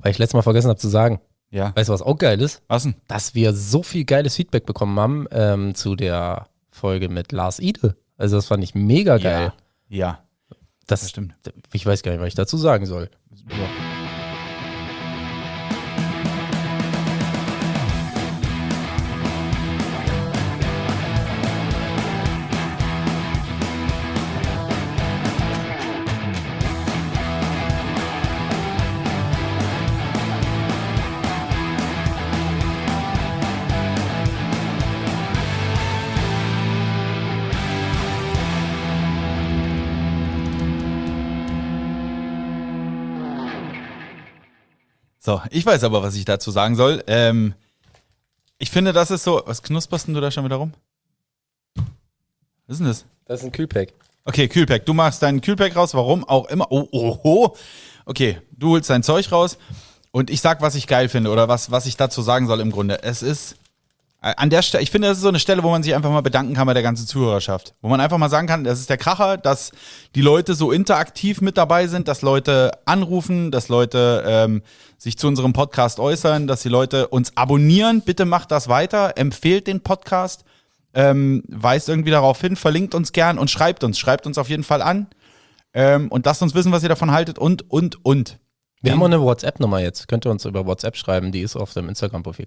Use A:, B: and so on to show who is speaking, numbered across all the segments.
A: Weil ich letztes Mal vergessen habe zu sagen.
B: Ja.
A: Weißt du, was auch geil ist?
B: Was denn?
A: Dass wir so viel geiles Feedback bekommen haben zu der Folge mit Lars Ide. Also das fand ich mega geil.
B: Ja.
A: Das
B: stimmt.
A: Ich weiß gar nicht, was ich dazu sagen soll.
B: Ja. So, ich weiß aber, was ich dazu sagen soll. Ich finde, das ist so. Was knusperst denn du da schon wieder rum? Was ist denn das?
A: Das ist ein Kühlpack.
B: Okay, Kühlpack. Du machst deinen Kühlpack raus, warum auch immer. Oh. Okay, du holst dein Zeug raus und ich sag, was ich geil finde oder was ich dazu sagen soll im Grunde. Es ist an der Stelle, ich finde, das ist so eine Stelle, wo man sich einfach mal bedanken kann bei der ganzen Zuhörerschaft. Wo man einfach mal sagen kann, das ist der Kracher, dass die Leute so interaktiv mit dabei sind, dass Leute anrufen, dass Leute sich zu unserem Podcast äußern, dass die Leute uns abonnieren. Bitte macht das weiter, empfehlt den Podcast, weist irgendwie darauf hin, verlinkt uns gern und schreibt uns auf jeden Fall an und lasst uns wissen, was ihr davon haltet und.
A: Wir haben auch eine WhatsApp-Nummer jetzt. Könnt ihr uns über WhatsApp schreiben, die ist auf dem Instagram-Profil.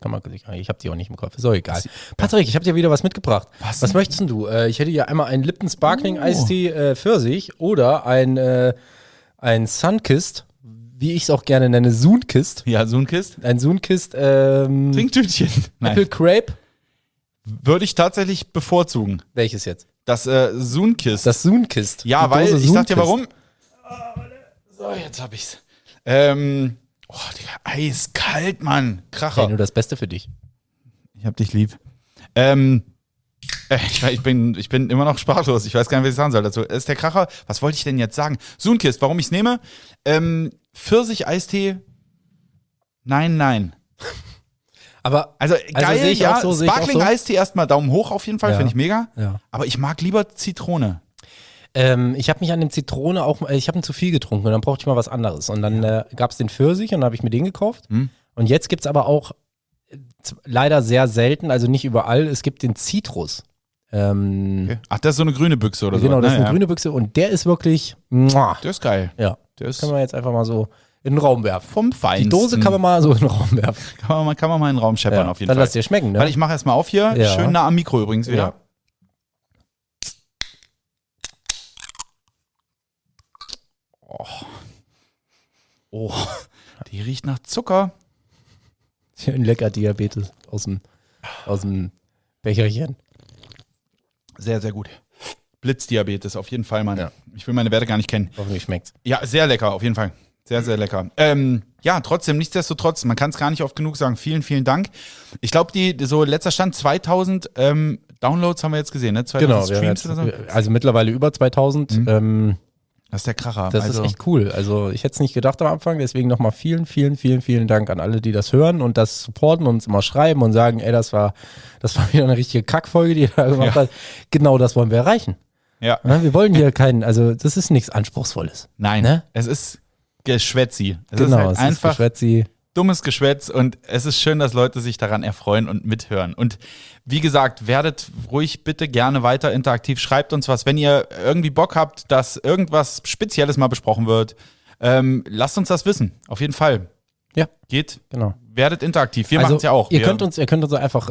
A: Ich habe die auch nicht im Kopf, ist auch egal. Patrick, ich habe dir wieder was mitgebracht. Was möchtest du? Ich hätte hier einmal einen Lipton Sparkling Eistee Pfirsich oder ein Sunkist, wie ich es auch gerne nenne, Sunkist.
B: Ja, Sunkist.
A: Ein Sunkist
B: Trinktütchen.
A: Apple Crepe.
B: Würde ich tatsächlich bevorzugen.
A: Welches jetzt?
B: Das Sunkist.
A: Das Sunkist.
B: Ja, weil, ich sag dir warum. So, jetzt hab ich's. Digga, eiskalt, Mann. Kracher.
A: Ja, nur das Beste für dich.
B: Ich hab dich lieb. Ich bin immer noch sprachlos. Ich weiß gar nicht, was ich sagen soll dazu. Das ist der Kracher. Was wollte ich denn jetzt sagen? Sunkist, warum ich es nehme? Pfirsich-Eistee. Nein.
A: Aber
B: also geil,
A: sehe ich auch so,
B: Sparkling-Eistee erstmal Daumen hoch auf jeden Fall, finde ich mega.
A: Ja.
B: Aber ich mag lieber Zitrone.
A: Ich habe mich an dem Zitrone ich habe ihn zu viel getrunken und dann brauchte ich mal was anderes. Und dann gab es den Pfirsich und dann habe ich mir den gekauft. Und jetzt gibt es aber auch leider sehr selten, also nicht überall, es gibt den Zitrus.
B: Okay. Ach, das ist so eine grüne Büchse oder so.
A: Genau, das ist eine grüne Büchse und der ist wirklich,
B: der ist geil.
A: Ja, das können wir jetzt einfach mal so in den Raum werfen.
B: Vom Feinsten.
A: Die Dose kann man mal so in den Raum werfen.
B: Kann man mal in den Raum scheppern auf jeden
A: dann
B: Fall.
A: lass dir schmecken, ne?
B: Weil ich mache erstmal auf hier, schön nah am Mikro übrigens wieder.
A: Ja.
B: Oh, die riecht nach Zucker.
A: Schön lecker Diabetes aus dem Becherchen.
B: Sehr, sehr gut. Blitzdiabetes, auf jeden Fall, Mann.
A: Ja.
B: Ich will meine Werte gar nicht kennen.
A: Hoffentlich schmeckt's.
B: Ja, sehr lecker, auf jeden Fall. Sehr, sehr lecker. Ja, trotzdem, nichtsdestotrotz, man kann es gar nicht oft genug sagen. Vielen, vielen Dank. Ich glaube, so letzter Stand 2000 Downloads haben wir jetzt gesehen, ne? 2000
A: Genau,
B: Streams oder so.
A: Also mittlerweile über 2000.
B: Das ist der Kracher.
A: Das ist echt cool. Also ich hätte es nicht gedacht am Anfang, deswegen nochmal vielen, vielen, vielen, vielen Dank an alle, die das hören und das supporten und uns immer schreiben und sagen, ey, das war wieder eine richtige Kackfolge, die ihr da gemacht habt. Genau das wollen wir erreichen.
B: Ja.
A: Wir wollen hier also das ist nichts Anspruchsvolles.
B: Nein,
A: ne?
B: Es ist Geschwätzi. Es
A: Genau,
B: ist halt
A: es
B: einfach
A: ist Geschwätzi.
B: dummes Geschwätz und es ist schön, dass Leute sich daran erfreuen und mithören. Und wie gesagt, werdet ruhig bitte gerne weiter interaktiv. Schreibt uns was, wenn ihr irgendwie Bock habt, dass irgendwas Spezielles mal besprochen wird. Lasst uns das wissen, auf jeden Fall.
A: Ja.
B: Geht,
A: genau.
B: Werdet interaktiv. Wir machen es ja auch.
A: Ihr könnt uns einfach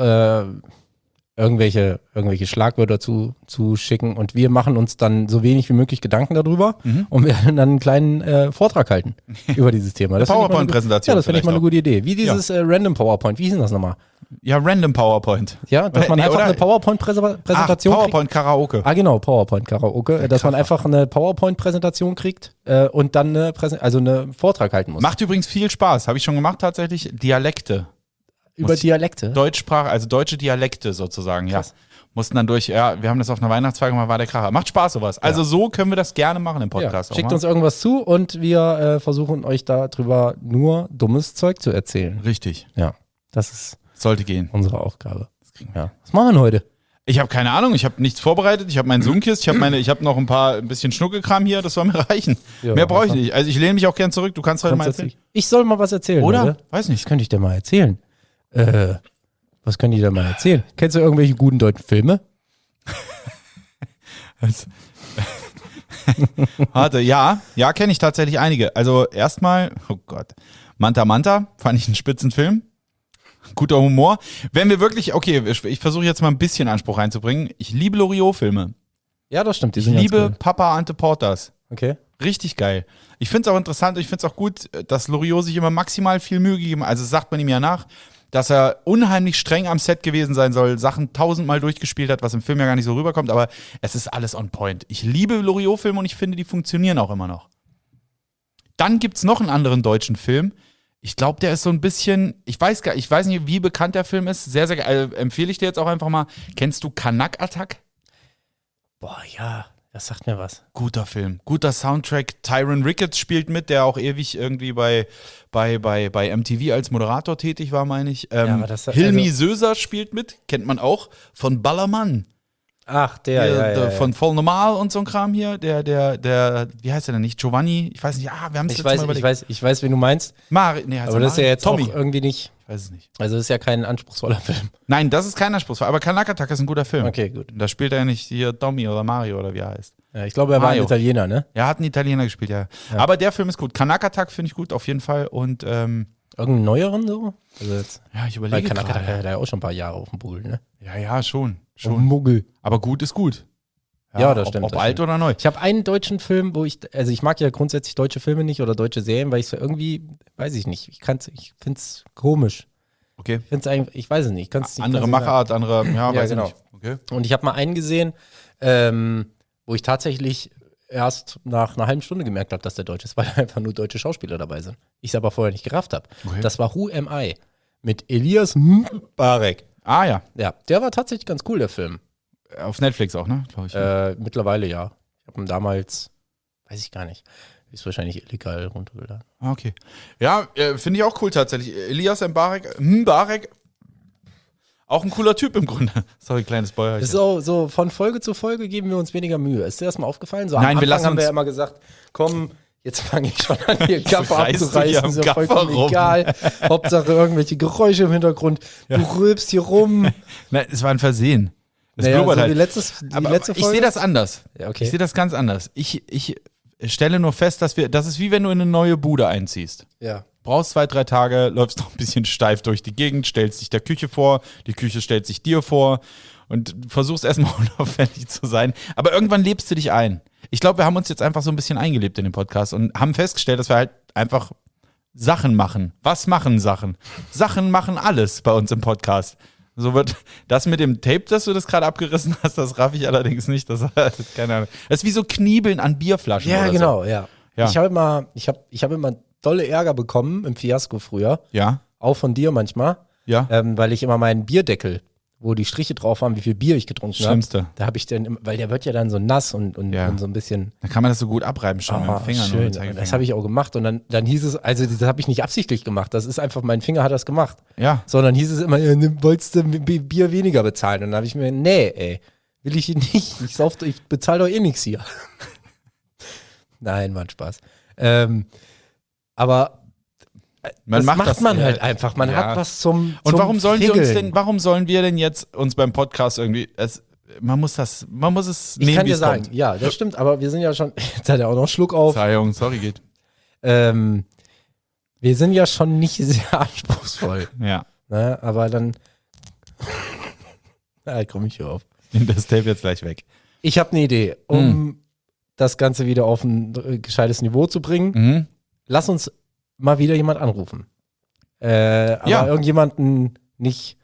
A: irgendwelche Schlagwörter zu schicken und wir machen uns dann so wenig wie möglich Gedanken darüber und werden dann einen kleinen Vortrag halten über dieses Thema. Das
B: PowerPoint-Präsentation.
A: Ja, das finde ich mal eine gute Idee. Wie dieses Random PowerPoint. Wie hieß denn das nochmal?
B: Ja, Random PowerPoint.
A: Ja, dass man einfach eine PowerPoint-Präsentation kriegt.
B: PowerPoint-Karaoke.
A: Ah, genau, PowerPoint-Karaoke. Dass man einfach eine PowerPoint-Präsentation kriegt und dann einen Vortrag halten muss.
B: Macht übrigens viel Spaß. Habe ich schon gemacht tatsächlich. Dialekte.
A: Über Dialekte?
B: Deutschsprache, also deutsche Dialekte sozusagen, ja. Mussten dann wir haben das auf einer Weihnachtsfeier gemacht, war der Kracher. Macht Spaß sowas. Also so können wir das gerne machen im Podcast.
A: Ja. Schickt uns irgendwas zu und wir versuchen euch darüber nur dummes Zeug zu erzählen.
B: Richtig.
A: Ja, das ist
B: sollte gehen.
A: Unsere Aufgabe. Ja. Was machen wir denn heute?
B: Ich habe keine Ahnung, ich habe nichts vorbereitet, ich habe meinen Zoom-Kist, ich habe noch ein bisschen Schnuckelkram hier, das soll mir reichen. Ja, mehr brauche ich nicht. Also ich lehne mich auch gern zurück, du kannst heute mal erzählen.
A: Ich soll mal was erzählen,
B: oder? Weiß nicht.
A: Was könnte ich dir mal erzählen? Was könnte ich dir mal erzählen? Kennst du irgendwelche guten deutschen Filme?
B: Warte, ja, kenne ich tatsächlich einige. Also erstmal, oh Gott, Manta Manta, fand ich einen Spitzenfilm. Guter Humor. Wenn wir wirklich, okay, ich versuche jetzt mal ein bisschen Anspruch reinzubringen. Ich liebe Loriot-Filme.
A: Ja, das stimmt.
B: Ich liebe Papa Ante Portas.
A: Okay.
B: Richtig geil. Ich finde es auch interessant, ich finde es auch gut, dass Loriot sich immer maximal viel Mühe gegeben hat. Also sagt man ihm ja nach, dass er unheimlich streng am Set gewesen sein soll, Sachen tausendmal durchgespielt hat, was im Film ja gar nicht so rüberkommt, aber es ist alles on point. Ich liebe Loriot-Filme und ich finde, die funktionieren auch immer noch. Dann gibt es noch einen anderen deutschen Film. Ich glaube, der ist so ein bisschen, ich weiß nicht, wie bekannt der Film ist. Sehr, sehr geil. Empfehle ich dir jetzt auch einfach mal. Kennst du Kanak-Attack?
A: Boah, ja, das sagt mir was.
B: Guter Film, guter Soundtrack. Tyron Ricketts spielt mit, der auch ewig irgendwie bei MTV als Moderator tätig war, meine ich. Hilmi Söser spielt mit, kennt man auch, von Ballermann.
A: Ach, der.
B: Von Voll Normal und so ein Kram hier. Der, wie heißt der denn nicht? Giovanni? Ich weiß nicht. Wir haben es jetzt mal überlegt.
A: Ich weiß, wen du meinst.
B: Aber
A: das ist ja jetzt Tommy. Auch irgendwie nicht.
B: Ich weiß es nicht.
A: Also, das ist ja kein anspruchsvoller Film.
B: Nein, das ist kein anspruchsvoller. Aber Kanak-Attack ist ein guter Film.
A: Okay, gut.
B: Da spielt er ja nicht hier Tommy oder Mario oder wie er heißt.
A: Ja, ich glaube, er war ein Italiener, ne?
B: Er hat einen Italiener gespielt, ja. Aber der Film ist gut. Kanak-Attack finde ich gut, auf jeden Fall. Und,
A: irgendeinen neueren so? Also jetzt,
B: ja, ich überlege gerade.
A: Kanak-Attack hat ja auch schon ein paar Jahre auf dem Buckel, ne?
B: Ja, schon.
A: Muggel.
B: Aber gut ist gut.
A: Ja, das stimmt.
B: Ob alt oder neu.
A: Ich habe einen deutschen Film, ich mag ja grundsätzlich deutsche Filme nicht oder deutsche Serien, weil ich es irgendwie, weiß ich nicht, ich finde es komisch.
B: Okay.
A: Ich finde es eigentlich, ich weiß es nicht.
B: Andere Machart, andere, weiß
A: genau.
B: ich nicht. Okay.
A: Und ich habe mal einen gesehen, wo ich tatsächlich erst nach einer halben Stunde gemerkt habe, dass der deutsch ist, weil einfach nur deutsche Schauspieler dabei sind. Ich es aber vorher nicht gerafft habe. Okay. Das war Who Am I? Mit Elias Mbarek.
B: Ah ja.
A: Ja, der war tatsächlich ganz cool, der Film.
B: Auf Netflix auch, ne? Glaube ich.
A: Mittlerweile ja. Ich habe ihn damals, weiß ich gar nicht, ist wahrscheinlich illegal runtergeladen.
B: Ah, okay. Ja, finde ich auch cool tatsächlich. Elias Mbarek, auch ein cooler Typ im Grunde. Sorry, kleines Bäuerchen.
A: So von Folge zu Folge geben wir uns weniger Mühe. Ist dir das mal aufgefallen? So,
B: Nein, wir lassen
A: haben wir ja immer gesagt, komm, jetzt fange ich schon an, hier Gaffer abzureißen. Ist ja vollkommen egal. Hauptsache irgendwelche Geräusche im Hintergrund. Ja. Du rülpst hier rum.
B: Nein, es war ein Versehen. Das
A: blubbert
B: halt.
A: Die letzte Folge?
B: Ich sehe das anders.
A: Ja, okay.
B: Ich sehe das ganz anders. Ich stelle nur fest, das ist wie wenn du in eine neue Bude einziehst.
A: Ja.
B: Brauchst 2-3 Tage, läufst noch ein bisschen steif durch die Gegend, stellst dich der Küche vor, die Küche stellt sich dir vor und versuchst erstmal unauffällig zu sein. Aber irgendwann lebst du dich ein. Ich glaube, wir haben uns jetzt einfach so ein bisschen eingelebt in den Podcast und haben festgestellt, dass wir halt einfach Sachen machen. Was machen Sachen? Sachen machen alles bei uns im Podcast. So wird das mit dem Tape, dass du das gerade abgerissen hast, das raff ich allerdings nicht. Das keine Ahnung. Das ist wie so Kniebeln an Bierflaschen.
A: Ja,
B: oder
A: genau,
B: so.
A: Ja. Ich habe immer dolle Ärger bekommen im Fiasko früher.
B: Ja.
A: Auch von dir manchmal.
B: Ja.
A: Weil ich immer meinen Bierdeckel, wo die Striche drauf waren, wie viel Bier ich getrunken habe.
B: Schlimmste.
A: Da habe ich dann, weil der wird ja dann so nass und so ein bisschen.
B: Da kann man das so gut abreiben schon mit dem Finger.
A: Schön. Das habe ich auch gemacht und dann hieß es, also das habe ich nicht absichtlich gemacht, das ist einfach, mein Finger hat das gemacht.
B: Ja.
A: Sondern hieß es immer, wolltest du Bier weniger bezahlen? Und dann habe ich mir, will ich nicht. Ich bezahle doch eh nichts hier. Nein, Mann, Spaß. Aber das macht man halt einfach. Man hat was zum
B: Und warum sollen
A: Figgeln.
B: wir denn jetzt uns beim Podcast irgendwie, man muss es
A: ich
B: nehmen,
A: kann
B: wie
A: dir
B: es
A: sagen,
B: kommt.
A: ja, das stimmt, aber wir sind ja schon, jetzt hat er auch noch einen Schluck auf.
B: Verzeihung, sorry, geht.
A: Wir sind ja schon nicht sehr anspruchsvoll.
B: Ja.
A: Ne, aber dann komme ich hier auf.
B: Nimm das Tape jetzt gleich weg.
A: Ich habe eine Idee, um das Ganze wieder auf ein gescheites Niveau zu bringen.
B: Mhm.
A: Lass uns mal wieder jemand anrufen. Aber irgendjemanden nicht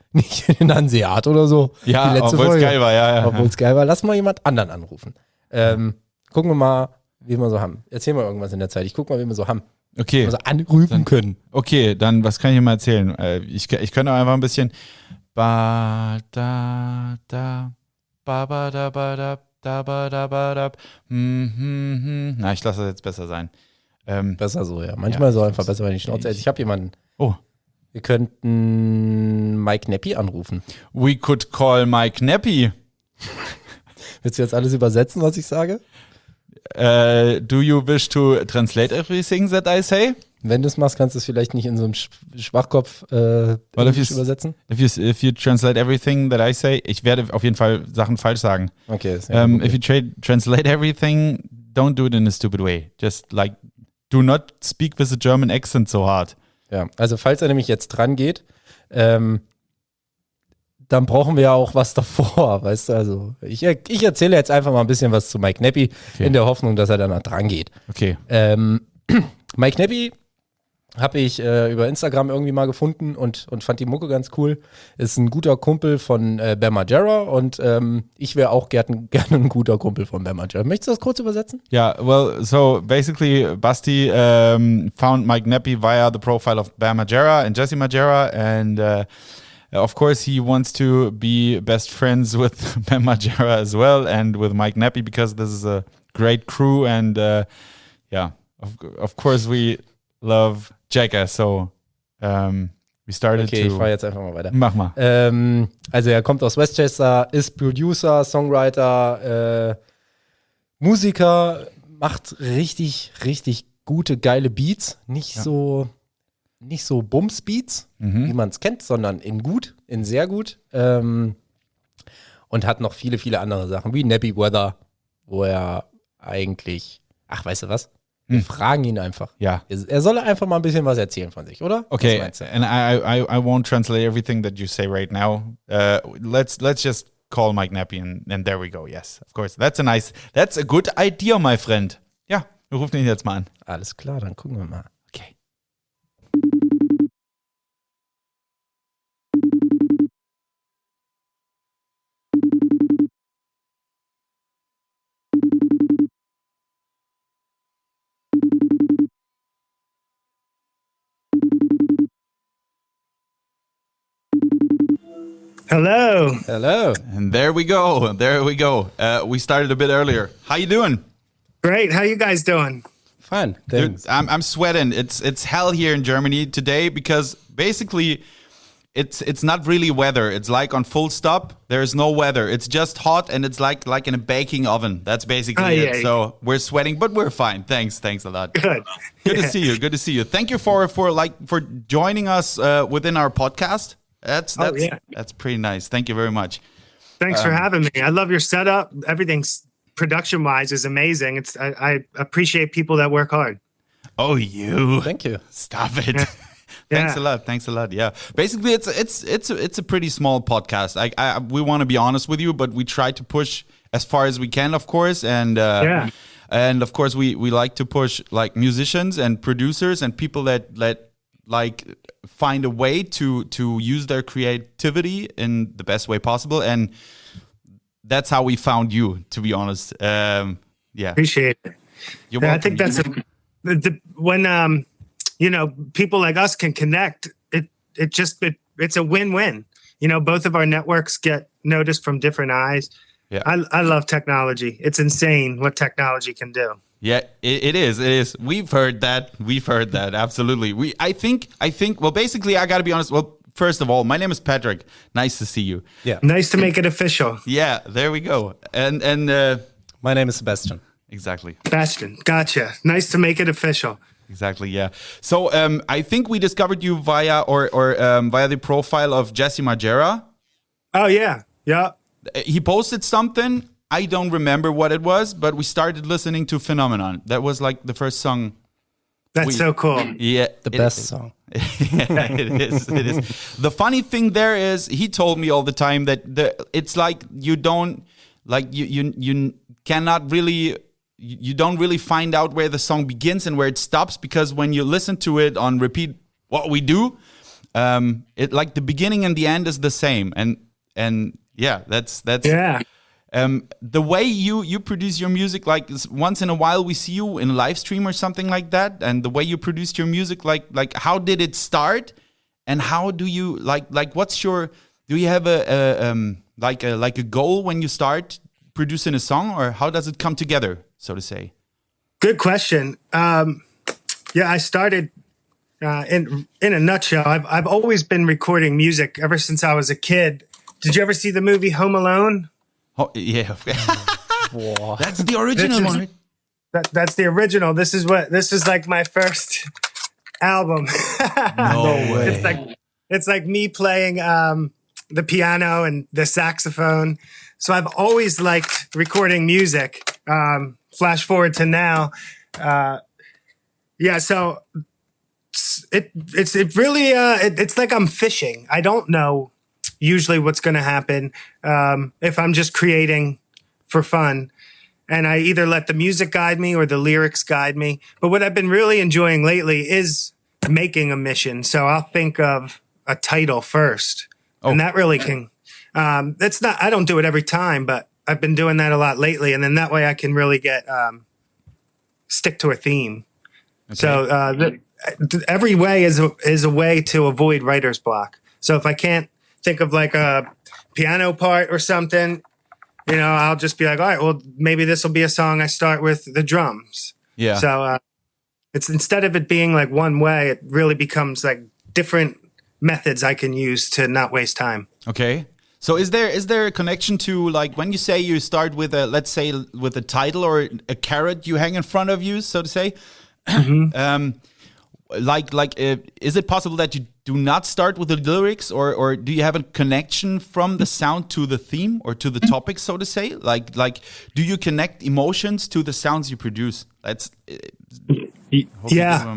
A: in Hanseat oder so.
B: Ja,
A: die letzte
B: obwohl
A: Folge.
B: Es geil war. Ja.
A: Obwohl es geil war. Lass mal jemand anderen anrufen. Gucken wir mal, wie wir so haben. Erzähl mal irgendwas in der Zeit. Ich guck mal, wie wir so haben.
B: Okay.
A: Also anrufen können.
B: Okay, dann, was kann ich dir mal erzählen? Ich könnte auch einfach ein bisschen ba da da ba ba da ba da da ba da ba da Na, ich lasse das jetzt besser sein.
A: Besser so, ja. Manchmal ist es einfach besser, wenn ich Schnauze hält. Ich habe jemanden.
B: Oh.
A: Wir könnten Mike Nappi anrufen.
B: We could call Mike Nappi.
A: Willst du jetzt alles übersetzen, was ich sage?
B: Do you wish to translate everything that I say?
A: Wenn du es machst, kannst du es vielleicht nicht in so einem Schwachkopf übersetzen.
B: If you translate everything that I say, ich werde auf jeden Fall Sachen falsch sagen.
A: Okay.
B: If you translate everything, don't do it in a stupid way. Just like, do not speak with a German accent so hard.
A: Ja, also falls er nämlich jetzt dran geht, dann brauchen wir ja auch was davor, weißt du, also ich erzähle jetzt einfach mal ein bisschen was zu Mike Nappi, in der Hoffnung, dass er danach dran geht.
B: Okay.
A: Mike Nappi habe ich über Instagram irgendwie mal gefunden und fand die Mucke ganz cool. Ist ein guter Kumpel von Margera und ich wäre auch gerne ein guter Kumpel von Margera. Möchtest du das kurz übersetzen?
B: Yeah, well, so basically Basti found Mike Nappi via the profile of Margera and Jesse Margera, and of course he wants to be best friends with Margera as well and with Mike Nappi because this is a great crew, and of course we love Jackass, so we started
A: Okay, ich fahre jetzt einfach mal weiter.
B: Mach mal.
A: Also er kommt aus Westchester, ist Producer, Songwriter, Musiker, macht richtig, richtig gute, geile Beats. Nicht so Bums-Beats, wie man es kennt, sondern in sehr gut. Und hat noch viele, viele andere Sachen, wie NappiWeather, wo er eigentlich, weißt du was? Wir fragen ihn einfach.
B: Ja.
A: Er soll einfach mal ein bisschen was erzählen von sich, oder?
B: Okay, and I won't translate everything that you say right now. Let's just call Mike Nappi and there we go. Yes, of course. That's a good idea, my friend. Ja, wir rufen ihn jetzt mal an.
A: Alles klar, dann gucken wir mal.
B: Okay.
C: Hello.
B: And there we go. We started a bit earlier. How you doing?
C: Great. How you guys doing?
A: Fine,
B: Dude,
A: thanks.
B: I'm sweating. It's hell here in Germany today because basically it's not really weather. It's like on full stop. There's no weather. It's just hot and it's like in a baking oven. That's basically it. So we're sweating, but we're fine. Thanks a lot.
C: Good.
B: Good to see you. Thank you for joining us within our podcast. That's pretty nice. Thank you very much.
C: Thanks for having me. I love your setup. Everything's production-wise is amazing. I appreciate people that work hard.
B: Oh, you.
A: Thank you.
B: Stop it. Thanks a lot. Yeah. Basically, it's a pretty small podcast. We want to be honest with you, but we try to push as far as we can, of course. And and of course, we like to push like musicians and producers and people that like find a way to use their creativity in the best way possible, and that's how we found you, to be honest.
C: Appreciate it.
B: You're welcome.
C: I think that's when people like us can connect. It's a win-win. Both of our networks get noticed from different eyes.
B: Yeah.
C: I love technology. It's insane what technology can do.
B: Yeah, it is. We've heard that. Absolutely. I think, well, basically, I got to be honest. Well, first of all, my name is Patrick. Nice to see you.
A: Yeah.
C: Nice to make it official.
B: Yeah, there we go. And
A: My name is Sebastian.
B: Exactly.
C: Bastion. Gotcha. Nice to make it official.
B: Exactly, yeah. So I think we discovered you via via the profile of Jesse Margera.
C: Oh, yeah. Yeah.
B: He posted something. I don't remember what it was, but we started listening to Phenomenon. That was like the first song.
C: That's so cool.
B: Yeah.
A: The best song.
B: Yeah, it is. The funny thing there is he told me all the time that it's like you don't like you cannot really you don't really find out where the song begins and where it stops, because when you listen to it on repeat, what we do, it like the beginning and the end is the same. And yeah, that's
C: Yeah.
B: The way you produce your music, like once in a while we see you in a live stream or something like that, and the way you produced your music, like how did it start, and how do you like what's your, do you have a goal when you start producing a song, or how does it come together, so to say?
C: Good question. I started in a nutshell. I've always been recording music ever since I was a kid. Did you ever see the movie Home Alone?
B: Oh, yeah.
A: Boah.
B: That's the original one, right?
C: That's the original. This is like my first album.
B: No way.
C: It's like me playing the piano and the saxophone. So I've always liked recording music. Flash forward to now. So it's really it's like I'm fishing. I don't know usually what's going to happen if I'm just creating for fun. And I either let the music guide me or the lyrics guide me. But what I've been really enjoying lately is making a mission. So I'll think of a title first. Oh. And that really can, I don't do it every time, but I've been doing that a lot lately. And then that way I can really stick to a theme. Okay. So every way is a way to avoid writer's block. So if I can't think of like a piano part or something, I'll just be like, all right, well, maybe this will be a song I start with the drums. Yeah. So it's instead of it being like one way, it really becomes like different methods I can use to not waste time.
B: Okay. So is there a connection to like when you say you start with let's say with a title or a carrot you hang in front of you, so to say? Mm-hmm. Is it possible that you do not start with the lyrics, or do you have a connection from the sound to the theme or to the topic, so to say? Like, do you connect emotions to the sounds you produce? That's
C: yeah.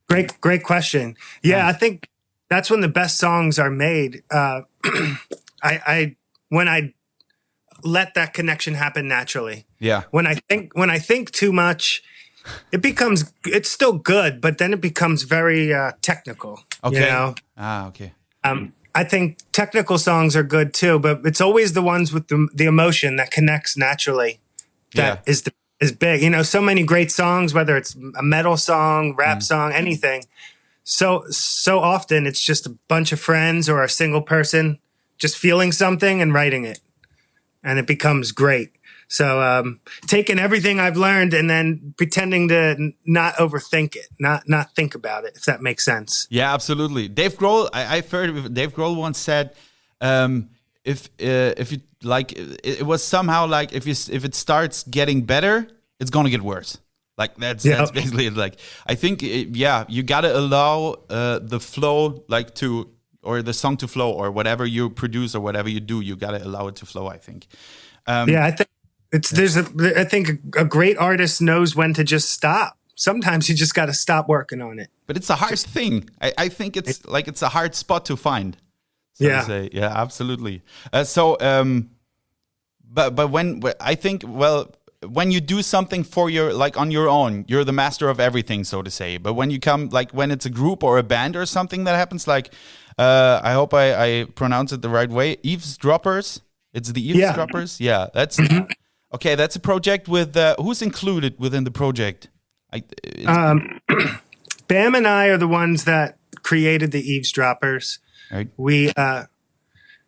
C: Great question. Yeah, I think that's when the best songs are made. When I let that connection happen naturally. Yeah. When I think too much, it's still good, but then it becomes very technical. Okay.
B: Okay.
C: I think technical songs are good too, but it's always the ones with the emotion that connects naturally that is big. So many great songs, whether it's a metal song, rap song, anything. So often it's just a bunch of friends or a single person just feeling something and writing it, and it becomes great. So taking everything I've learned and then pretending to not overthink it, not think about it, if that makes sense.
B: Yeah, absolutely. Dave Grohl, I've heard Dave Grohl once said, if you like, it was somehow like if it starts getting better, it's gonna get worse. Like that's basically it. Like I think you gotta allow the flow or the song to flow, or whatever you produce or whatever you do, you gotta allow it to flow, I think.
C: I think. I think a great artist knows when to just stop. Sometimes you just got to stop working on it.
B: But it's a hard thing. I think it's a hard spot to find. So to say. Yeah, absolutely. But when I think, when you do something for on your own, you're the master of everything, so to say. But when you come, when it's a group or a band or something that happens, I hope I pronounce it the right way, eavesdroppers. It's the eavesdroppers. Yeah, that's. Okay, that's a project with who's included within the project?
C: Bam and I are the ones that created the eavesdroppers. Right. We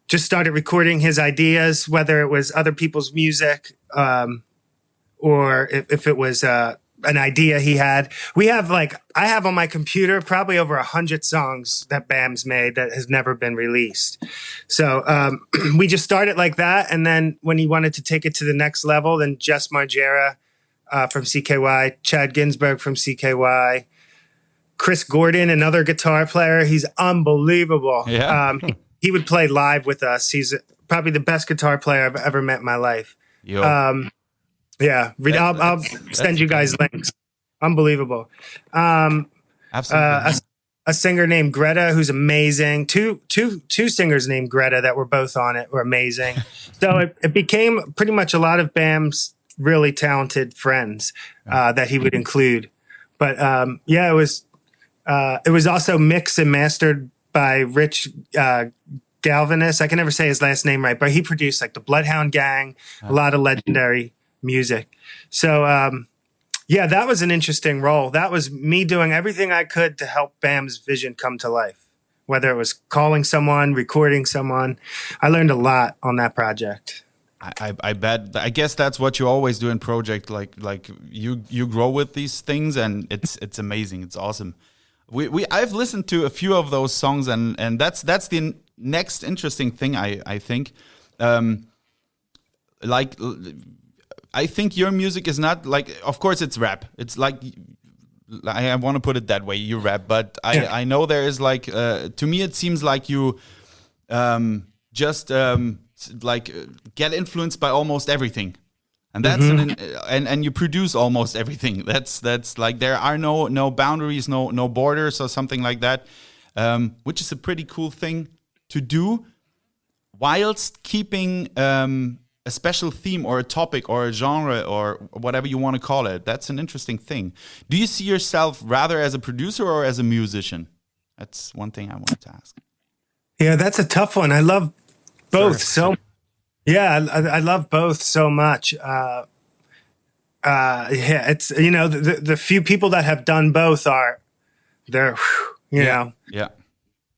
C: just started recording his ideas, whether it was other people's music or if it was an idea he had. I have on my computer probably over 100 songs that Bam's made that has never been released. So we just started like that. And then when he wanted to take it to the next level, then Jess Margera from CKY, Chad Ginsberg from CKY, Chris Gordon, another guitar player. He's unbelievable. Yeah. He would play live with us. He's probably the best guitar player I've ever met in my life. Yeah, I'll send you guys links. Unbelievable. Absolutely. A singer named Greta, who's amazing. Two singers named Greta that were both on it were amazing. So it became pretty much a lot of Bam's really talented friends that he would include. But it was also mixed and mastered by Rich Galvanus. I can never say his last name right, but he produced the Bloodhound Gang, a lot of legendary music. So that was an interesting role. That was me doing everything I could to help Bam's vision come to life, whether it was calling someone, recording someone. I learned a lot on that project.
B: I bet. I guess that's what you always do in project. Like you grow with these things, and it's amazing. It's awesome. I've listened to a few of those songs, and that's the next interesting thing I think. like, I think your music is not like, of course it's rap. It's like, I want to put it that way, you rap, but I know there is like, to me it seems like you just get influenced by almost everything. And that's and you produce almost everything. That's like, there are no boundaries, no borders or something like that, which is a pretty cool thing to do, whilst keeping a special theme or a topic or a genre or whatever you want to call it. That's an interesting thing. Do you see yourself rather as a producer or as a musician? That's one thing I wanted to ask.
C: Yeah, that's a tough one. I love both I love both so much. Yeah, it's, you know, the few people that have done both they're you know,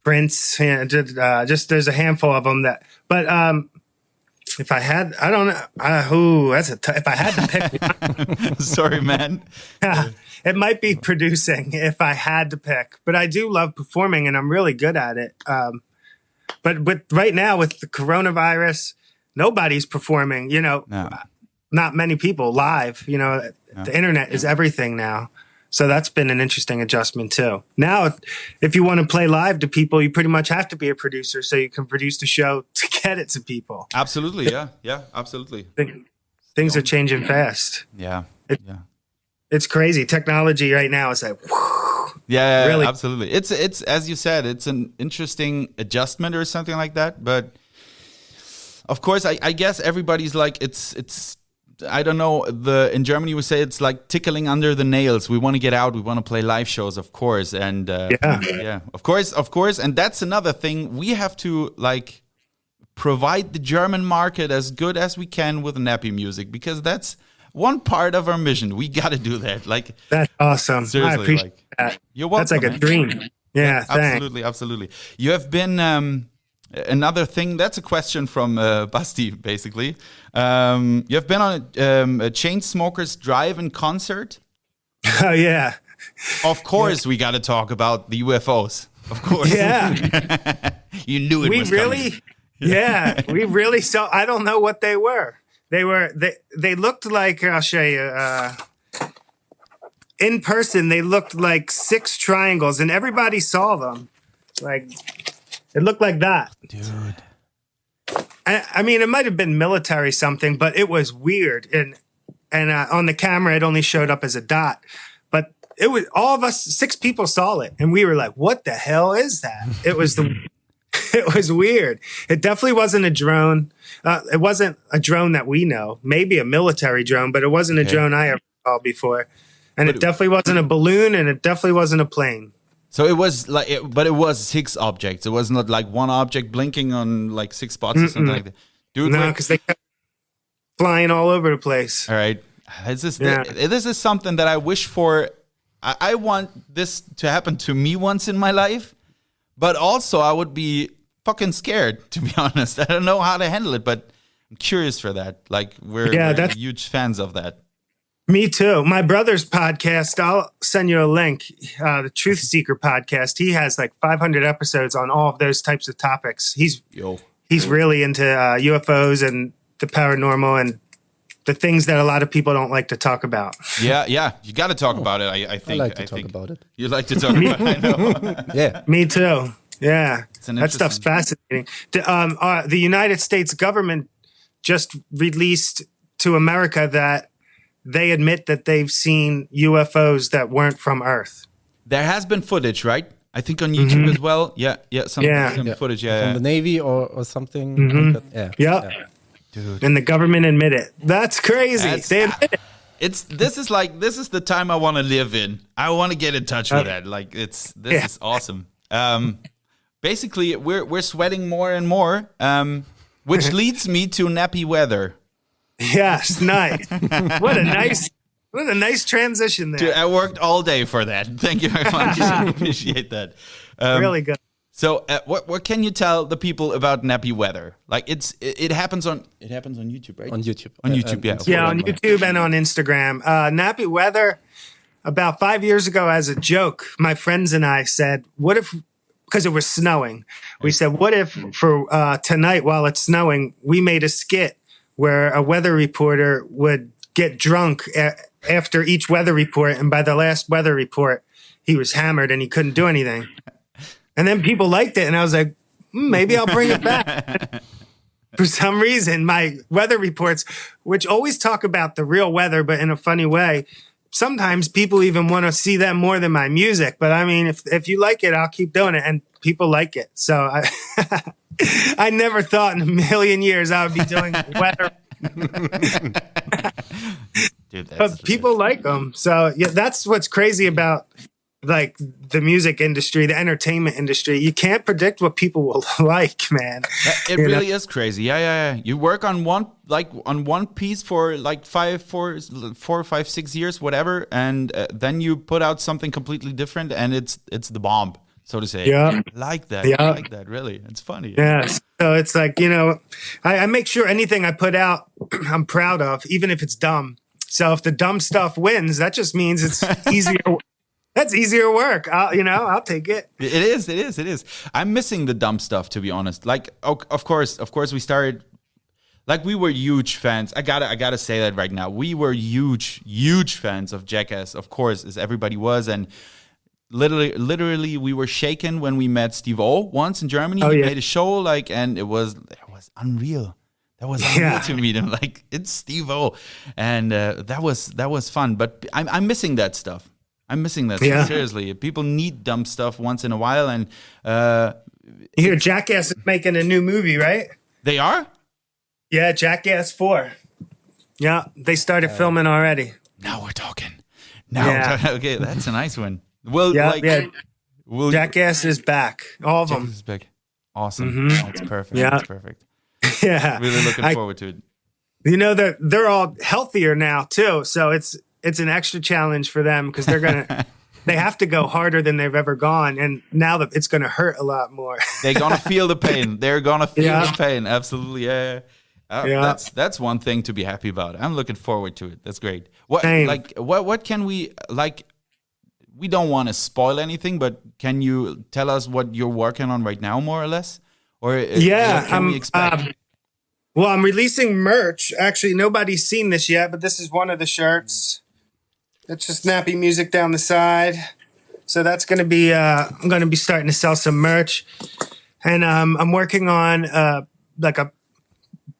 C: Prince, just there's a handful of them that, but if I had, I don't know, if I had to pick one.
B: Sorry, man.
C: It might be producing if I had to pick, but I do love performing and I'm really good at it. But right now with the coronavirus, nobody's performing, you know, not many people live, you know, the internet is everything now. So that's been an interesting adjustment too. Now, if you want to play live to people, you pretty much have to be a producer so you can produce the show to get it to people.
B: Absolutely, yeah, absolutely.
C: Things are changing fast.
B: Yeah.
C: It's crazy. Technology right now is like, whew,
B: yeah,
C: really.
B: Absolutely. It's as you said, it's an interesting adjustment or something like that. But of course, I guess everybody's like, it's. I don't know. In Germany we say it's like tickling under the nails. We want to get out. We want to play live shows, of course, and of course. And that's another thing. We have to like provide the German market as good as we can with Nappy music, because that's one part of our mission. We got to do that. Like,
C: that's awesome.
B: Seriously,
C: I appreciate that.
B: You're welcome.
C: That's like a dream. Yeah,
B: absolutely. You have been. Another thing, that's a question from Basti, basically. You have been on a Chainsmokers drive-in concert.
C: Oh, yeah.
B: Of course, we got to talk about the UFOs. Of course.
C: Yeah.
B: You knew it was coming.
C: Yeah, we really saw. I don't know what they were. They looked like, I'll show you. In person, they looked like 6 triangles, and everybody saw them. Like, it looked like that.
A: Dude.
C: I mean, it might have been military something, but it was weird. And on the camera, it only showed up as a dot. But it was, all of us, 6 people saw it. And we were like, what the hell is that? It was weird. It definitely wasn't a drone. It wasn't a drone that we know. Maybe a military drone, but it wasn't a drone I ever saw before. And it definitely wasn't a balloon, and it definitely wasn't a plane.
B: So it was like, but it was 6 objects. It was not like one object blinking on like 6 spots or something like that. Dude,
C: no, because they kept flying all over the place.
B: All right, this is something that I wish for. I want this to happen to me once in my life, but also I would be fucking scared, to be honest. I don't know how to handle it, but I'm curious for that. Like we're huge fans of that.
C: Me too. My brother's podcast, I'll send you a link, the Truth Seeker podcast. He has like 500 episodes on all of those types of topics. He's really into UFOs and the paranormal and the things that a lot of people don't like to talk about.
B: Yeah. You got to talk about it, I think.
A: I like to talk about it.
B: You like to talk about it, I know.
C: Yeah. Me too. Yeah. That stuff's fascinating. The United States government just released to America that they admit that they've seen UFOs that weren't from Earth.
B: There has been footage, right? I think on YouTube as well. Yeah, some footage.
A: From the Navy or something. Like that.
C: Yeah. Dude. And the government admit it. That's crazy. They admit it.
B: This is the time I want to live in. I want to get in touch with that. Like this is awesome. Basically, we're sweating more and more, which leads me to NappiWeather.
C: Yes, nice. What a nice transition there.
B: Dude, I worked all day for that. Thank you very much. I appreciate that.
C: Really good.
B: So, what can you tell the people about NappiWeather? Like it happens on YouTube, right?
A: On YouTube.
B: On YouTube, yeah.
C: Yeah, on YouTube and on Instagram. NappiWeather. About 5 years ago, as a joke, my friends and I said, "What if?" Because it was snowing, we said, "What if for tonight while it's snowing, we made a skit where a weather reporter would get drunk after each weather report, and by the last weather report, he was hammered and he couldn't do anything. And then people liked it, and I was like, maybe I'll bring it back. For some reason, my weather reports, which always talk about the real weather, but in a funny way, sometimes people even want to see them more than my music. But I mean, if you like it, I'll keep doing it. And people like it. So I never thought in a million years I would be doing weather.
B: Dude,
C: but people like them. So yeah, that's what's crazy about like the music industry, the entertainment industry. You can't predict what people will like, man.
B: It really is crazy. Yeah. You work on one piece for like 4, 5, 6 years, whatever, and then you put out something completely different, and it's the bomb, so to say.
C: Yeah,
B: like that.
C: Yeah.
B: I like that. Really, it's funny.
C: Yeah. So it's like, I make sure anything I put out, I'm proud of, even if it's dumb. So if the dumb stuff wins, that just means it's easier. That's easier work. I'll take it.
B: It is. I'm missing the dumb stuff, to be honest. Like, of course, we started. Like, we were huge fans. I gotta say that right now. We were huge fans of Jackass, of course, as everybody was, and literally, we were shaken when we met Steve-O once in Germany. He made a show, and it was unreal. That was unreal to meet him. Like, it's Steve-O, and that was fun. But I'm missing that stuff. I'm missing that.
C: Yeah.
B: Seriously. People need dumb stuff once in a while. And
C: you hear Jackass is making a new movie, right?
B: They are?
C: Yeah, Jackass 4. Yeah, they started filming already.
B: Now we're talking. Okay, that's a nice one. Well,
C: Jackass is back. All of them.
B: Jackass is back. Awesome. That's perfect.
C: Yeah.
B: That's perfect.
C: Yeah.
B: Really looking forward to it.
C: They're all healthier now too, so it's an extra challenge for them because they have to go harder than they've ever gone, and now that it's gonna hurt a lot more.
B: They're gonna feel the pain. They're gonna feel the pain. Absolutely, yeah. That's one thing to be happy about. I'm looking forward to it. That's great. What can we like? We don't want to spoil anything, but can you tell us what you're working on right now, more or less? Or what can we expect?
C: Well, I'm releasing merch. Actually, nobody's seen this yet, but this is one of the shirts. That's just Nappy music down the side. So that's going to be, I'm going to be starting to sell some merch. And I'm working on like a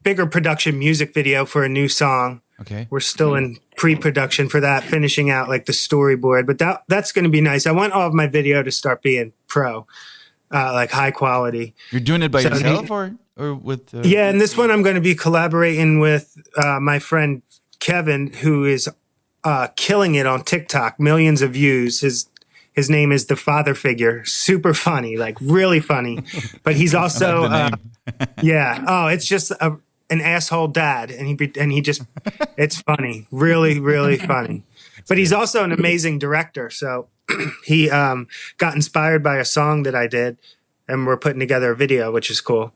C: bigger production music video for a new song.
B: Okay.
C: We're still in pre-production for that, finishing out like the storyboard. But that's going to be nice. I want all of my video to start being pro, like high quality.
B: You're doing it by yourself or with?
C: Yeah, and this one I'm going to be collaborating with my friend Kevin, who is killing it on TikTok, millions of views. His name is The Father Figure. Super funny, like really funny. But he's also it's just an asshole dad, and he just it's funny, really, really funny. But he's also an amazing director. So he got inspired by a song that I did, and we're putting together a video, which is cool.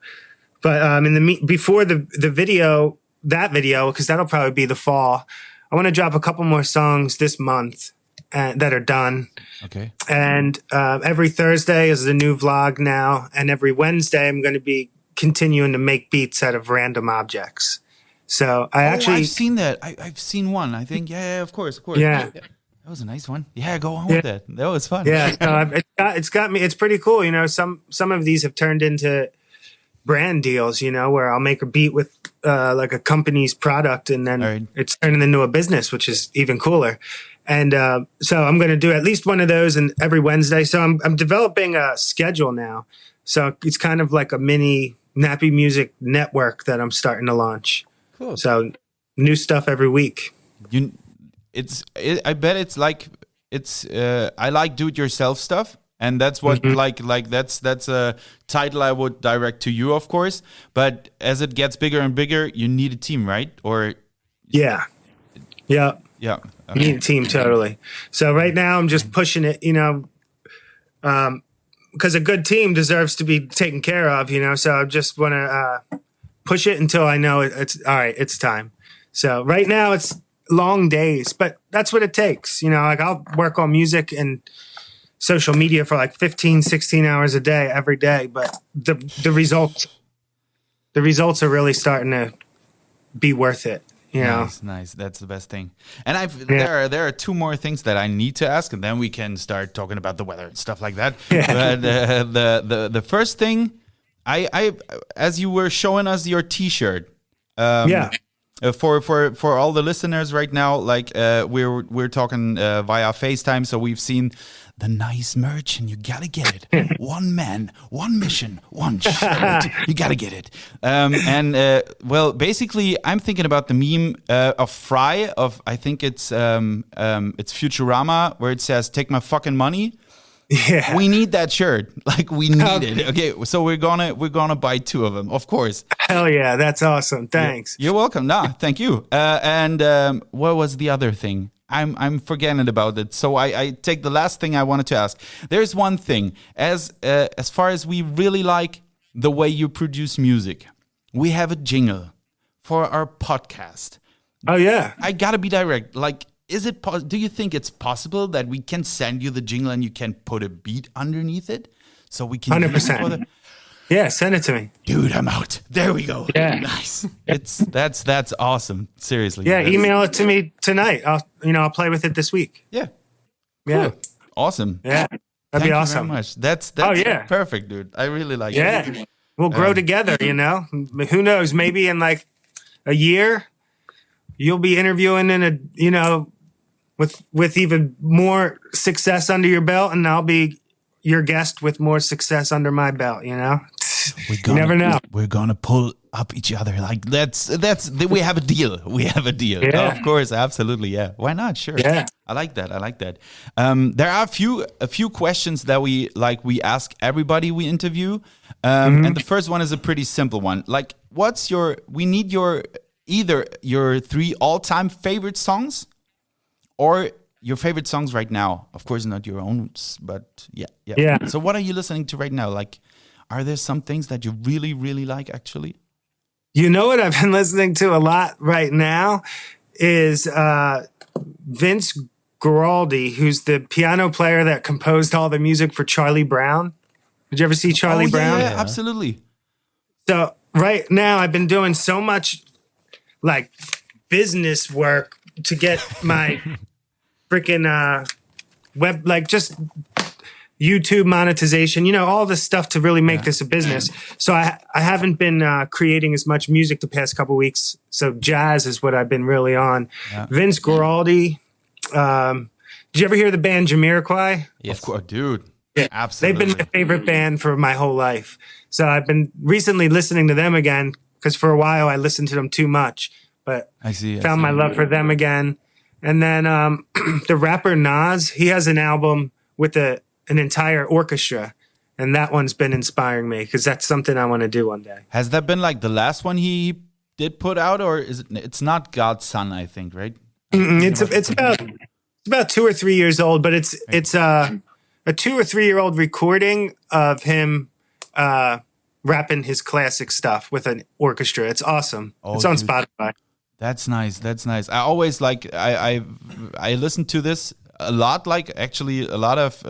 C: But before the video, because that'll probably be the fall, I want to drop a couple more songs this month that are done.
B: Okay.
C: And every Thursday is a new vlog now, and every Wednesday I'm going to be continuing to make beats out of random objects. So I've
B: seen that. I've seen one. I think. Yeah, of course.
C: Yeah.
B: That was a nice one. Yeah, go on with that. That was fun.
C: Yeah, it's got me. It's pretty cool. Some of these have turned into brand deals. Where I'll make a beat with like a company's product, and then it's turning into a business, which is even cooler. And so I'm going to do at least one of those and every Wednesday. So I'm developing a schedule now. So it's kind of like a mini Nappy Music network that I'm starting to launch.
B: Cool.
C: So new stuff every week.
B: I bet it's like I like do-it-yourself stuff, and that's what that's a title I would direct to you, of course. But as it gets bigger and bigger, you need a team, right? Or
C: yeah.
B: Okay.
C: You need a team, totally. So right now I'm just pushing it, because a good team deserves to be taken care of, So I just want to push it until I know it's all right. It's time. So right now it's long days, but that's what it takes. Like I'll work on music and social media for like 15, 16 hours a day, every day. But the results are really starting to be worth it. You know?
B: Nice. That's the best thing. And there are two more things that I need to ask, and then we can start talking about the weather and stuff like that.
C: Yeah.
B: But the first thing, I as you were showing us your T-shirt, for all the listeners right now, like we're talking via FaceTime, so we've seen the nice merch, and you gotta get it. One man, one mission, one shirt. You gotta get it. Well, basically, I'm thinking about the meme of Fry. I think it's Futurama, where it says, "Take my fucking money."
C: Yeah.
B: We need that shirt. Like, we need it. Okay, so we're gonna buy 2 of them, of course.
C: Hell yeah, that's awesome. Thanks.
B: You're welcome. Thank you. What was the other thing? I'm forgetting about it. So I take the last thing I wanted to ask. There's one thing. As far as we really like the way you produce music, we have a jingle for our podcast.
C: Oh yeah.
B: I gotta be direct. Like, do you think it's possible that we can send you the jingle and you can put a beat underneath it, so we can
C: 100%. Yeah, send it to me.
B: Dude, I'm out. There we go.
C: Yeah.
B: Nice. That's awesome. Seriously.
C: Yeah, email it to me tonight. I'll play with it this week.
B: Yeah.
C: Yeah.
B: Cool. Awesome.
C: Yeah. That'd be awesome.
B: Thank you very much. That's perfect, dude. I really like it.
C: Yeah. We'll grow together, you know. Who knows? Maybe in like a year, you'll be interviewing with even more success under your belt, and I'll be your guest with more success under my belt, you know? You never know.
B: We're gonna pull up each other. Like, we have a deal. We have a deal.
C: Yeah.
B: Of course, absolutely. Yeah. Why not? Sure.
C: Yeah.
B: I like that. There are a few questions that we ask everybody we interview. And the first one is a pretty simple one. Like, we need either your 3 all-time favorite songs, or your favorite songs right now. Of course, not your own, but yeah. So what are you listening to right now? Like, are there some things that you really, really like, actually?
C: You know what I've been listening to a lot right now is Vince Guaraldi, who's the piano player that composed all the music for Charlie Brown. Did you ever see Charlie Brown?
B: Yeah, absolutely.
C: So right now I've been doing so much like business work to get my freaking web, like just YouTube monetization, all this stuff to really make this a business. So I haven't been creating as much music the past couple weeks. So jazz is what I've been really on. Yeah. Vince Guaraldi. Did you ever hear the band Jamiroquai?
B: Yes. Of course, dude.
C: Yeah,
B: absolutely.
C: They've been my favorite band for my whole life. So I've been recently listening to them again, because for a while I listened to them too much. But I found my love for them again. And then the rapper Nas, he has an album with an entire orchestra. And that one's been inspiring me, because that's something I want to do one day. Has that been like the last one he did put out, or is it? It's not God's Son, I think, right? It's about 2 or 3 years old, but it's a 2 or 3 year old recording of him rapping his classic stuff with an orchestra. It's awesome. It's on Spotify. That's nice. That's nice. I always I listen to this a lot. Like, actually, a lot of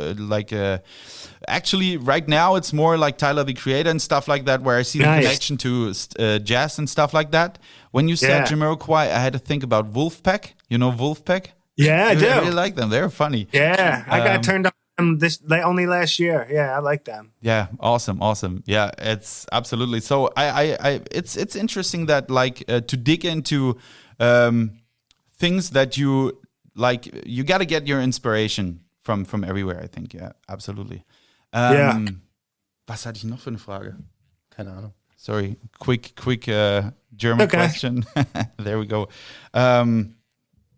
C: actually right now it's more like Tyler the Creator and stuff like that, where I see the connection to jazz and stuff like that. When you said Jamiroquai, I had to think about Wolfpack. You know Wolfpack? Yeah, I do. I really like them. They're funny. Yeah, I got turned on only last year. Yeah, I like them. Yeah, awesome. Yeah, it's absolutely. So it's interesting that to dig into things that you like. You got to get your inspiration from everywhere. I think. Yeah, absolutely. Was hatte ich noch für eine Frage? Keine Ahnung. Sorry, quick German question. There we go.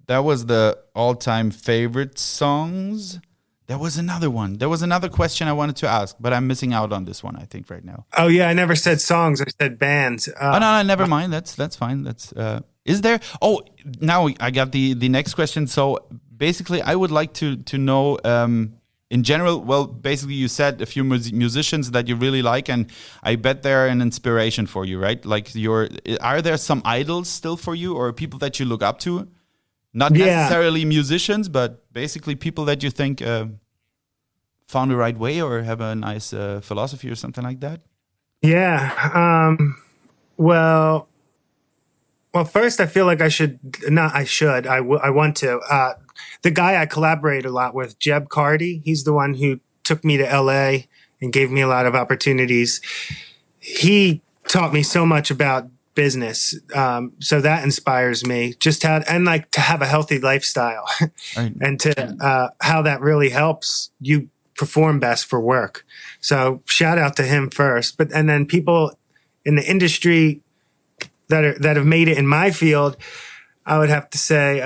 C: That was the all-time favorite songs. There was another one. There was another question I wanted to ask, but I'm missing out on this one, I think, right now. Oh, yeah, I never said songs. I said bands. No, never mind. That's fine. That's is there? Oh, now I got the next question. So basically, I would like to know, in general, well, basically, you said a few musicians that you really like, and I bet they're an inspiration for you, right? Like, are there some idols still for you, or people that you look up to? Not necessarily musicians, but basically people that you think found the right way or have a nice philosophy or something like that? Yeah. Well, Well, first, I feel like I want to. The guy I collaborate a lot with, Jeb Cardi, he's the one who took me to LA and gave me a lot of opportunities. He taught me so much about business. So that inspires me just to have a healthy lifestyle
B: Right.
C: and to how that really helps you perform best for work. So shout out to him first, and then people in the industry that have made it in my field, I would have to say,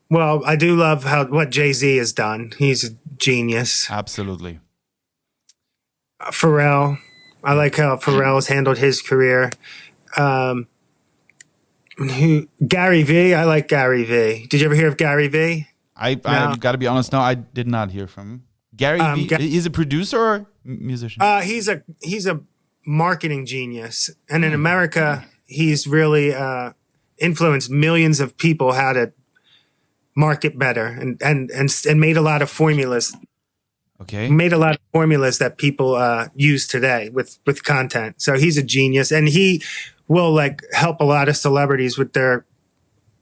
C: well, I do love what Jay-Z has done. He's a genius.
B: Absolutely.
C: Pharrell. I like how Pharrell has handled his career. Gary V. I like Gary V. Did you ever hear of Gary V?
B: I've got to be honest. No, I did not hear from him. Gary V. He's a producer or musician?
C: He's a marketing genius, and in America, he's really influenced millions of people how to market better, and made a lot of formulas.
B: Okay.
C: Made a lot of formulas that people use today with content. So he's a genius, and he will help a lot of celebrities with their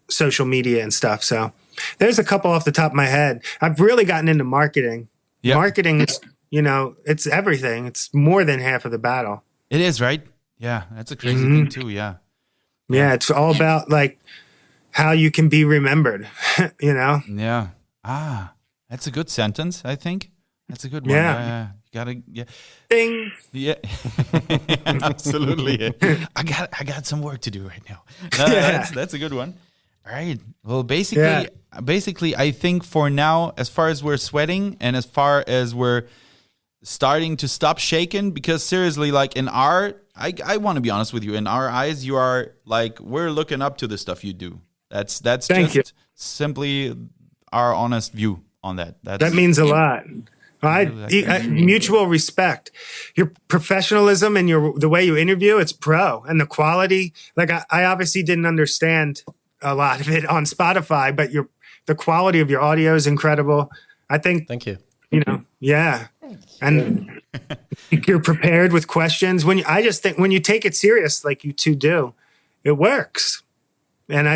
C: social media and stuff. So there's a couple off the top of my head. I've really gotten into marketing.
B: Yep.
C: Marketing is, it's everything. It's more than half of the battle.
B: It is, right? Yeah, that's a crazy thing too. Yeah.
C: Yeah, it's all about how you can be remembered.
B: Yeah. That's a good sentence, I think. That's a good one.
C: Yeah.
B: You gotta, yeah.
C: Ding.
B: Yeah. Absolutely. I got some work to do right now. No, that's a good one. All right. Well, basically, I think for now, as far as we're sweating and as far as we're starting to stop shaking, because seriously, I want to be honest with you, in our eyes, you are we're looking up to the stuff you do. That's
C: Thank you.
B: Simply our honest view on that.
C: That means a lot. Mutual respect, your professionalism and the way you interview, it's pro, and the quality. I obviously didn't understand a lot of it on Spotify, but the quality of your audio is incredible. I think.
A: Thank you.
C: Yeah, and you're prepared with questions. I just think when you take it serious, like you two do, it works. And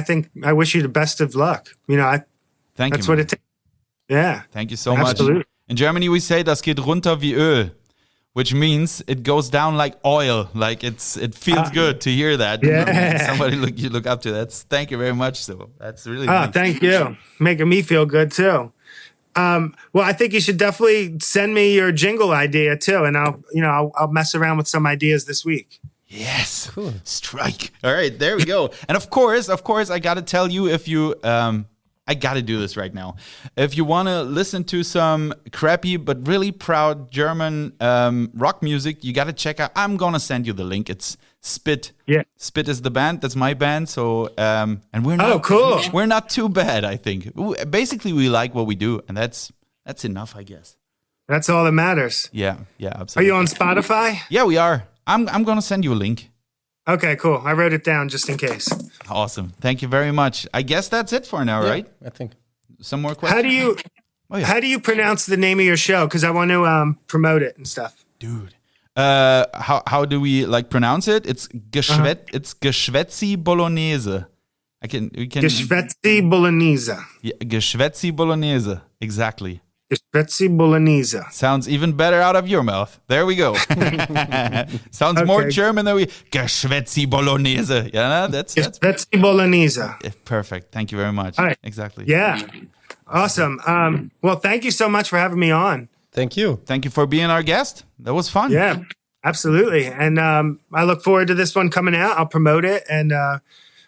C: I wish you the best of luck.
B: Thank you.
C: That's what it takes. Yeah.
B: Thank you so
C: Absolutely.
B: much. In Germany, we say, das geht runter wie Öl, which means it goes down like oil. It feels good to hear that.
C: Yeah.
B: Somebody you look up to. Thank you very much. So that's really nice.
C: Thank you. Making me feel good too. Well, I think you should definitely send me your jingle idea too, and I'll mess around with some ideas this week.
B: Yes. Cool. Strike. All right, there we go. And of course, I got to tell you, if you I got to do this right now. If you want to listen to some crappy but really proud German rock music, you got to check out. I'm going to send you the link. It's Spit.
C: Yeah.
B: Spit is the band. That's my band. So, and we're not,
C: oh, cool.
B: We're not too bad, I think. Basically, we like what we do, and that's enough, I guess.
C: That's all that matters.
B: Yeah, absolutely.
C: Are you on Spotify?
B: Yeah, we are. I'm going to send you a link.
C: Okay, cool. I wrote it down just in case.
B: Awesome. Thank you very much. I guess that's it for now, right?
A: I think.
B: Some more questions?
C: How do you pronounce the name of your show? Because I want to promote it and stuff.
B: Dude. How do we pronounce it? It's It's Geschwätzi Bolognese.
C: Geschwätzi Bolognese.
B: Yeah, Geschwätzi Bolognese. Exactly.
C: Geschwätzi Bolognese.
B: Sounds even better out of your mouth. There we go. Sounds more German than Geschwätzi Bolognese. Yeah, that's
C: Geschwätzi Bolognese.
B: Perfect. Thank you very much.
C: All right.
B: Exactly.
C: Yeah. Awesome. Well, thank you so much for having me on.
A: Thank you.
B: Thank you for being our guest. That was fun.
C: Yeah, absolutely. And I look forward to this one coming out. I'll promote it, and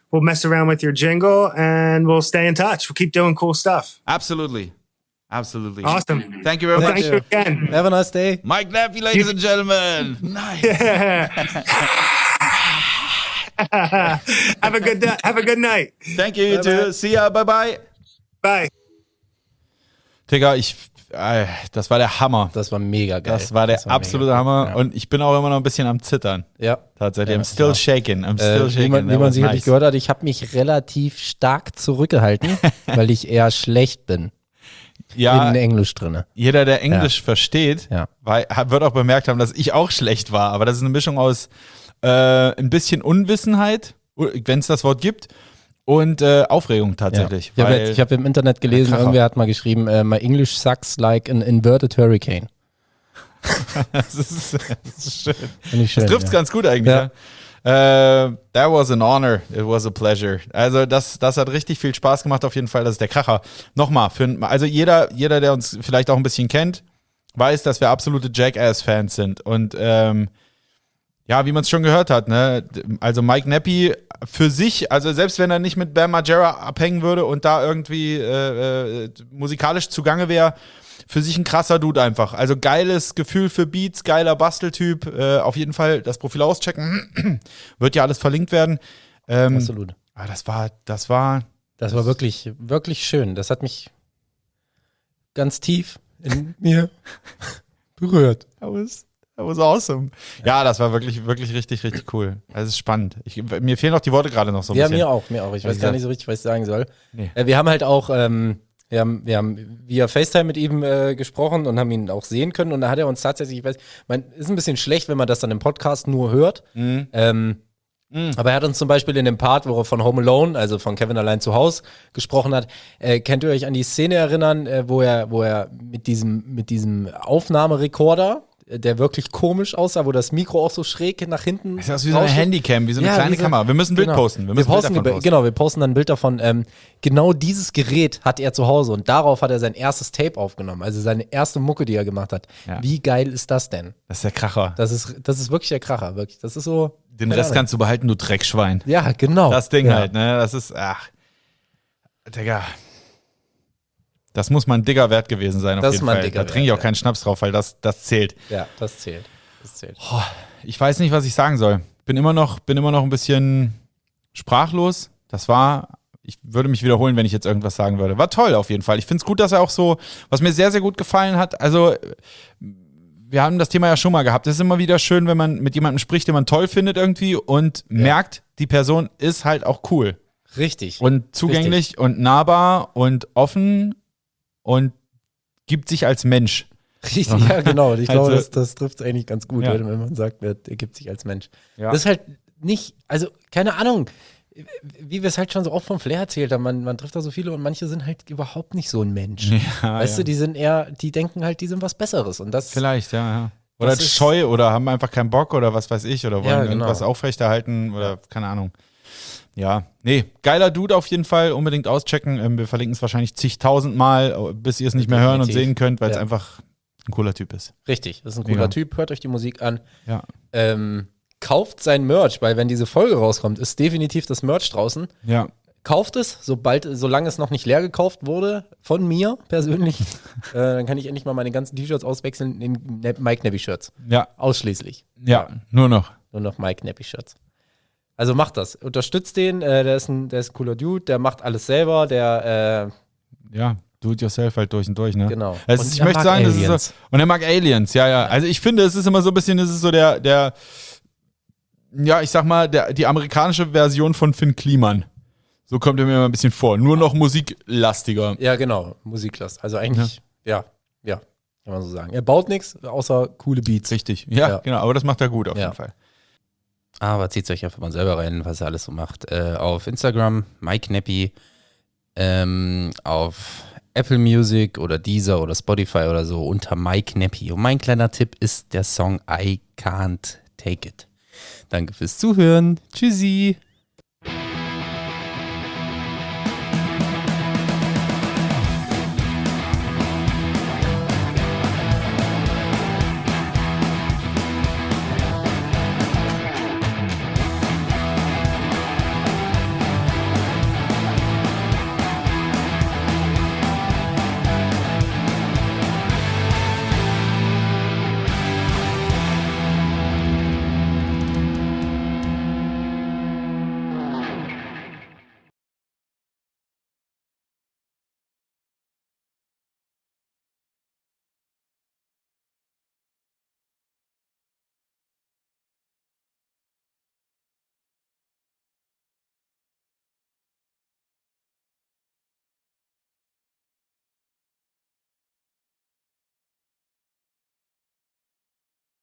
C: we'll mess around with your jingle, and we'll stay in touch. We'll keep doing cool stuff.
B: Absolutely.
C: Awesome.
B: Thank you very much.
C: Thank you again.
A: Have a nice day.
B: Mike Nappi, ladies and gentlemen. Nice.
C: Have a good night.
B: Thank you, you too. See ya. Bye-bye.
C: Bye.
B: Digga, das war der Hammer.
A: Das war mega geil.
B: Das war der absolute Hammer.
A: Ja.
B: Und ich bin auch immer noch ein bisschen am Zittern.
A: Ja.
B: Tatsächlich.
A: Ja,
B: I'm still shaking.
A: Wie man sicherlich gehört hat, ich habe mich relativ stark zurückgehalten, weil ich eher schlecht bin.
B: Ja,
A: in Englisch drin.
B: Jeder, der Englisch versteht,
A: Ja.
B: wird auch bemerkt haben, dass ich auch schlecht war. Aber das ist eine Mischung aus ein bisschen Unwissenheit wenn es das Wort gibt. Und Aufregung tatsächlich.
A: Ja. Ich habe im Internet gelesen, irgendwer hat mal geschrieben, my English sucks like an inverted hurricane.
B: Das ist schön.
A: Finde ich schön.
B: Das trifft es ganz gut eigentlich. Ja. That was an honor. It was a pleasure. Also das hat richtig viel Spaß gemacht auf jeden Fall. Das ist der Kracher. Nochmal, also jeder, der uns vielleicht auch ein bisschen kennt, weiß, dass wir absolute Jackass-Fans sind. Und ja, wie man es schon gehört hat, ne? Also Mike Nappi für sich, also selbst wenn er nicht mit Margera abhängen würde und da irgendwie musikalisch zugange wäre, für sich ein krasser Dude einfach. Also geiles Gefühl für Beats, geiler Basteltyp. Auf jeden Fall das Profil auschecken. Wird ja alles verlinkt werden.
A: Absolut.
B: Das war
A: wirklich, wirklich schön. Das hat mich ganz tief in mir berührt.
B: That was awesome. Ja, das war wirklich, wirklich richtig, richtig cool. Das ist spannend. Mir fehlen auch die Worte gerade noch so ein bisschen.
A: Ja, mir auch. Ich weiß gar nicht so richtig, was ich sagen soll.
B: Nee.
A: Wir haben halt auch wir haben via FaceTime mit ihm gesprochen und haben ihn auch sehen können. Und da hat er uns tatsächlich, ist ein bisschen schlecht, wenn man das dann im Podcast nur hört. Aber er hat uns zum Beispiel in dem Part, wo er von Home Alone, also von Kevin allein zu Hause, gesprochen hat. Könnt ihr euch an die Szene erinnern, wo er mit diesem Aufnahmerekorder, der wirklich komisch aussah, wo das Mikro auch so schräg nach hinten.
B: Das ist aus wie so eine Handycam, wie so eine kleine Kamera. Wir müssen ein Bild posten. Wir
A: posten dann ein Bild davon. Genau dieses Gerät hat er zu Hause und darauf hat er sein erstes Tape aufgenommen. Also seine erste Mucke, die er gemacht hat. Ja. Wie geil ist das denn?
B: Das ist der Kracher.
A: Das ist wirklich der Kracher, wirklich. Das ist so.
B: Den Rest kannst du behalten, du Dreckschwein.
A: Ja, genau.
B: Das Ding halt, ne? Das ist, Digga. Das muss mal ein dicker Wert gewesen sein, auf jeden Fall. Da trinke ich auch keinen Schnaps drauf, weil das zählt.
A: Ja, das zählt.
B: Oh, ich weiß nicht, was ich sagen soll. Bin immer noch ein bisschen sprachlos. Ich würde mich wiederholen, wenn ich jetzt irgendwas sagen würde. War toll auf jeden Fall. Ich finde es gut, dass er auch so, was mir sehr, sehr gut gefallen hat, also wir haben das Thema ja schon mal gehabt. Es ist immer wieder schön, wenn man mit jemandem spricht, den man toll findet irgendwie und merkt, die Person ist halt auch cool.
A: Richtig.
B: Und zugänglich und nahbar und offen und gibt sich als Mensch.
A: Richtig, ja, genau. Ich glaube, das trifft es eigentlich ganz gut, wenn man sagt, er gibt sich als Mensch. Ja. Das ist halt nicht, also keine Ahnung, wie wir es halt schon so oft vom Flair erzählt haben, man trifft da so viele und manche sind halt überhaupt nicht so ein Mensch. Ja, weißt du, die denken halt, die sind was Besseres. Und das
B: vielleicht, ja. Oder scheu oder haben einfach keinen Bock oder was weiß ich oder wollen irgendwas aufrechterhalten oder keine Ahnung. Ja, nee, geiler Dude auf jeden Fall, unbedingt auschecken. Wir verlinken es wahrscheinlich zigtausendmal, bis ihr es nicht mehr hören und sehen könnt, weil es einfach ein cooler Typ ist.
A: Richtig, das ist ein cooler Typ, hört euch die Musik an.
B: Ja.
A: Kauft sein Merch, weil wenn diese Folge rauskommt, ist definitiv das Merch draußen.
B: Ja.
A: Kauft es, solange es noch nicht leer gekauft wurde, von mir persönlich. Dann kann ich endlich mal meine ganzen T-Shirts auswechseln in Mike Nappi-Shirts.
B: Ja.
A: Ausschließlich.
B: Ja, nur noch.
A: Nur noch Mike Nappi-Shirts. Also macht das. Unterstützt den, der ist ein cooler Dude, der macht alles selber, der
B: do it yourself halt durch und durch, ne?
A: Genau.
B: Also ich möchte sagen, das ist so, und er mag Aliens, ja. Also ich finde, es ist immer so ein bisschen, es ist so der ich sag mal, die amerikanische Version von Finn Kliman. So kommt er mir immer ein bisschen vor. Nur noch musiklastiger.
A: Ja, genau. Musiklast. Also eigentlich, ja, kann man so sagen. Er baut nichts, außer coole Beats.
B: Richtig. Ja, genau. Aber das macht er gut auf jeden Fall.
A: Aber zieht euch einfach mal selber rein, was er alles so macht. Auf Instagram, Mike Nappi, auf Apple Music oder Deezer oder Spotify oder so unter Mike Nappi. Und mein kleiner Tipp ist der Song I Can't Take It. Danke fürs Zuhören. Tschüssi.